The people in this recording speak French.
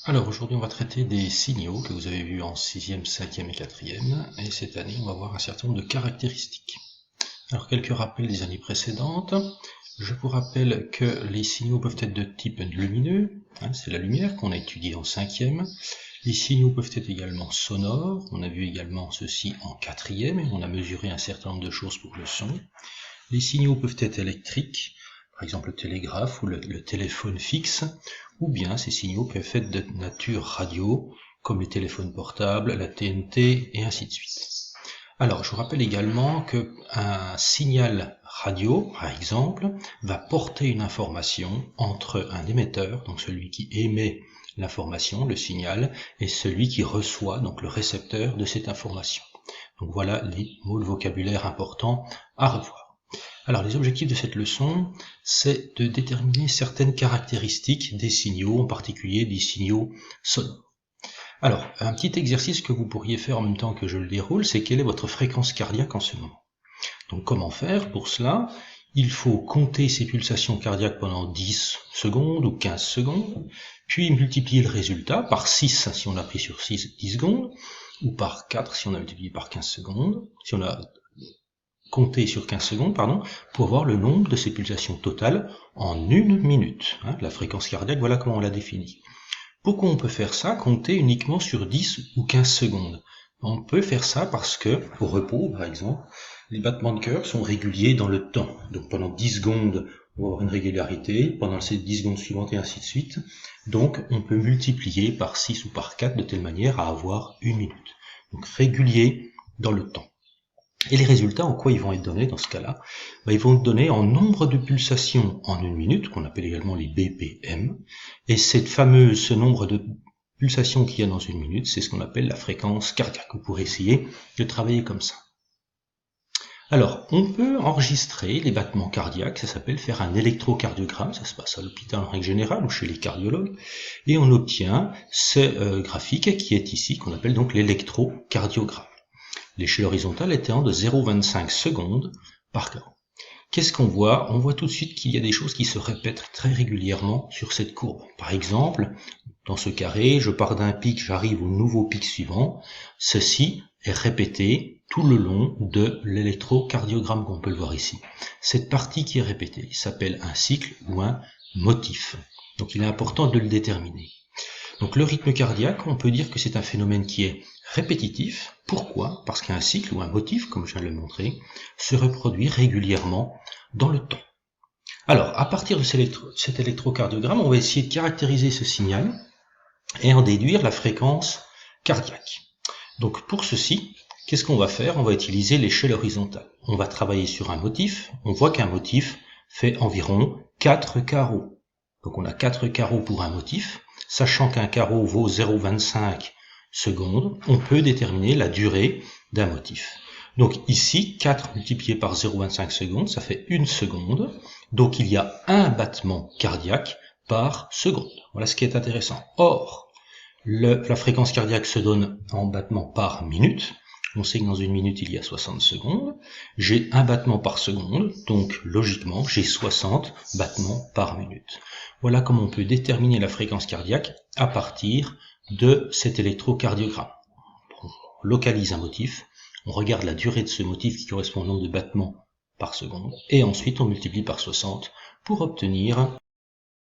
Alors aujourd'hui on va traiter des signaux que vous avez vus en 6e, 5e et 4e, et cette année on va voir un certain nombre de caractéristiques. Alors quelques rappels des années précédentes. Je vous rappelle que les signaux peuvent être de type lumineux, c'est la lumière qu'on a étudiée en 5e. Les signaux peuvent être également sonores, on a vu également ceci en 4e, et on a mesuré un certain nombre de choses pour le son. Les signaux peuvent être électriques, par exemple le télégraphe ou le téléphone fixe, ou bien ces signaux peuvent être de nature radio, comme les téléphones portables, la TNT et ainsi de suite. Alors, je vous rappelle également qu'un signal radio, par exemple, va porter une information entre un émetteur, donc celui qui émet l'information, le signal, et celui qui reçoit, donc le récepteur de cette information. Donc voilà les mots de vocabulaire importants à revoir. Alors les objectifs de cette leçon, c'est de déterminer certaines caractéristiques des signaux, en particulier des signaux sonores. Alors, un petit exercice que vous pourriez faire en même temps que je le déroule, c'est quelle est votre fréquence cardiaque en ce moment. Donc comment faire pour cela? Il faut compter ses pulsations cardiaques pendant 10 secondes ou 15 secondes, puis multiplier le résultat par 6 si on a pris sur 10 secondes, ou par 4 si on a multiplié par 15 secondes, si on a compter sur 15 secondes, pour avoir le nombre de ces pulsations totales en 1 minute. La fréquence cardiaque, voilà comment on la définit. Pourquoi on peut faire ça, compter uniquement sur 10 ou 15 secondes? On peut faire ça parce que, au repos par exemple, les battements de cœur sont réguliers dans le temps. Donc pendant 10 secondes, on va avoir une régularité, pendant ces 10 secondes suivantes et ainsi de suite. Donc on peut multiplier par 6 ou par 4 de telle manière à avoir 1 minute. Donc régulier dans le temps. Et les résultats, en quoi ils vont être donnés dans ce cas-là? Ils vont être donnés en nombre de pulsations en 1 minute, qu'on appelle également les BPM. Et ce nombre de pulsations qu'il y a dans 1 minute, c'est ce qu'on appelle la fréquence cardiaque. Vous pourrez essayer de travailler comme ça. Alors, on peut enregistrer les battements cardiaques, ça s'appelle faire un électrocardiogramme, ça se passe à l'hôpital en règle générale ou chez les cardiologues, et on obtient ce graphique qui est ici, qu'on appelle donc l'électrocardiogramme. L'échelle horizontale étant de 0,25 secondes par carreau. Qu'est-ce qu'on voit? On voit tout de suite qu'il y a des choses qui se répètent très régulièrement sur cette courbe. Par exemple, dans ce carré, je pars d'un pic, j'arrive au nouveau pic suivant. Ceci est répété tout le long de l'électrocardiogramme qu'on peut le voir ici. Cette partie qui est répétée s'appelle un cycle ou un motif. Donc il est important de le déterminer. Donc le rythme cardiaque, on peut dire que c'est un phénomène qui est répétitif. Pourquoi? Parce qu'un cycle ou un motif, comme je viens de le montrer, se reproduit régulièrement dans le temps. Alors, à partir de cet électrocardiogramme, on va essayer de caractériser ce signal et en déduire la fréquence cardiaque. Donc pour ceci, qu'est-ce qu'on va faire? On va utiliser l'échelle horizontale. On va travailler sur un motif. On voit qu'un motif fait environ 4 carreaux. Donc on a 4 carreaux pour un motif. Sachant qu'un carreau vaut 0,25 secondes, on peut déterminer la durée d'un motif. Donc ici, 4 multiplié par 0,25 secondes, ça fait 1 seconde. Donc il y a un battement cardiaque par seconde. Voilà ce qui est intéressant. Or, la fréquence cardiaque se donne en battements par minute. On sait que dans 1 minute, il y a 60 secondes. J'ai un battement par seconde, donc logiquement, j'ai 60 battements par minute. Voilà comment on peut déterminer la fréquence cardiaque à partir de cet électrocardiogramme. On localise un motif, on regarde la durée de ce motif qui correspond au nombre de battements par seconde, et ensuite on multiplie par 60 pour obtenir